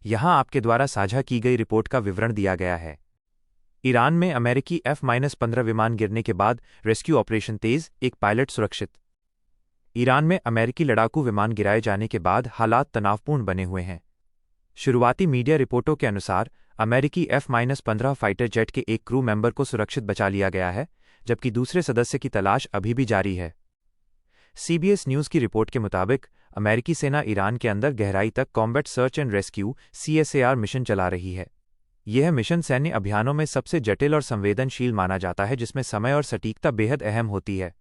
यहाँ आपके द्वारा साझा की गई रिपोर्ट का विवरण दिया गया है। ईरान में अमेरिकी F-15 विमान गिरने के बाद रेस्क्यू ऑपरेशन तेज, एक पायलट सुरक्षित। ईरान में अमेरिकी लड़ाकू विमान गिराए जाने के बाद हालात तनावपूर्ण बने हुए हैं। शुरुआती मीडिया रिपोर्टों के अनुसार अमेरिकी F-15 फाइटर जेट के एक क्रू मेंबर को सुरक्षित बचा लिया गया है, जबकि दूसरे सदस्य की तलाश अभी भी जारी है। CBS न्यूज़ की रिपोर्ट के मुताबिक अमेरिकी सेना ईरान के अंदर गहराई तक combat search and rescue CSAR mission चला रही है। यह मिशन सैन्य अभियानों में सबसे जटिल और संवेदनशील माना जाता है, जिसमें समय और सटीकता बेहद अहम होती है।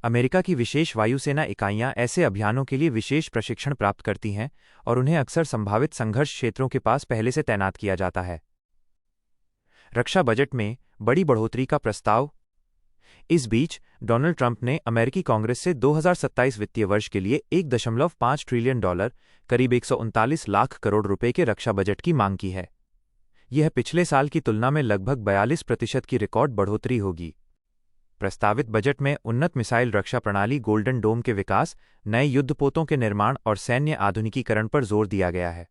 अमेरिका की विशेष वायुसेना इकाइयां ऐसे अभियानों के लिए विशेष प्रशिक्षण प्राप्त करती हैं और उन्हें अक्सर संभावित संघर्ष क्षेत्रों के पास पहले से तैनात किया जाता है। रक्षा बजट में बड़ी बढ़ोतरी का प्रस्ताव। इस बीच डोनाल्ड ट्रंप ने अमेरिकी कांग्रेस से 2027 वित्तीय वर्ष के लिए $1.5 ट्रिलियन, करीब 139 लाख करोड़ रुपए के रक्षा बजट की मांग की है। यह पिछले साल की तुलना में लगभग 42% की रिकॉर्ड बढ़ोतरी होगी। प्रस्तावित बजट में उन्नत मिसाइल रक्षा प्रणाली गोल्डन डोम के विकास, नए युद्धपोतों के निर्माण और सैन्य आधुनिकीकरण पर जोर दिया गया है।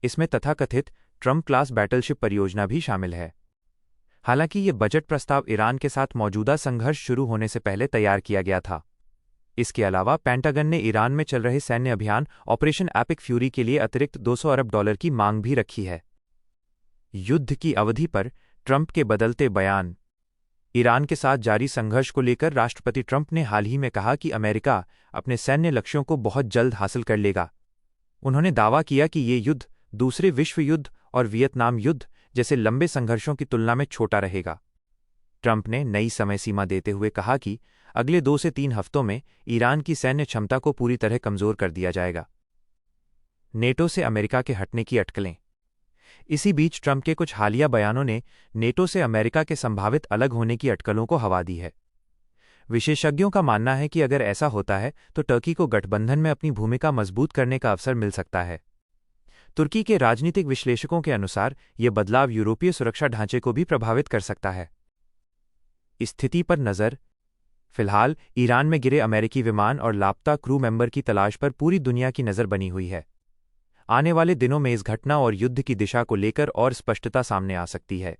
इसमें तथाकथित ट्रंप क्लास बैटलशिप परियोजना भी शामिल है। हालांकि ये बजट प्रस्ताव ईरान के साथ मौजूदा संघर्ष शुरू होने से पहले तैयार किया गया था। इसके अलावा पेंटागन ने ईरान में चल रहे सैन्य अभियान ऑपरेशन एपिक फ्यूरी के लिए अतिरिक्त $200 अरब की मांग भी रखी है। युद्ध की अवधि पर ट्रंप के बदलते बयान। ईरान के साथ जारी संघर्ष को लेकर राष्ट्रपति ट्रंप ने हाल ही में कहा कि अमेरिका अपने सैन्य लक्ष्यों को बहुत जल्द हासिल कर लेगा। उन्होंने दावा किया कि ये युद्ध दूसरे विश्व युद्ध और वियतनाम युद्ध जैसे लंबे संघर्षों की तुलना में छोटा रहेगा। ट्रंप ने नई समय सीमा देते हुए कहा कि अगले 2 से 3 हफ्तों में ईरान की सैन्य क्षमता को पूरी तरह कमजोर कर दिया जाएगा। नेटो से अमेरिका के हटने की अटकलें। इसी बीच ट्रंप के कुछ हालिया बयानों ने नेटो से अमेरिका के संभावित अलग होने की अटकलों को हवा दी है। विशेषज्ञों का मानना है कि अगर ऐसा होता है तो टर्की को गठबंधन में अपनी भूमिका मजबूत करने का अवसर मिल सकता है। तुर्की के राजनीतिक विश्लेषकों के अनुसार यह बदलाव यूरोपीय सुरक्षा ढांचे को भी प्रभावित कर सकता है। स्थिति पर नज़र। फिलहाल ईरान में गिरे अमेरिकी विमान और लापता क्रू मेंबर की तलाश पर पूरी दुनिया की नज़र बनी हुई है। आने वाले दिनों में इस घटना और युद्ध की दिशा को लेकर और स्पष्टता सामने आ सकती है।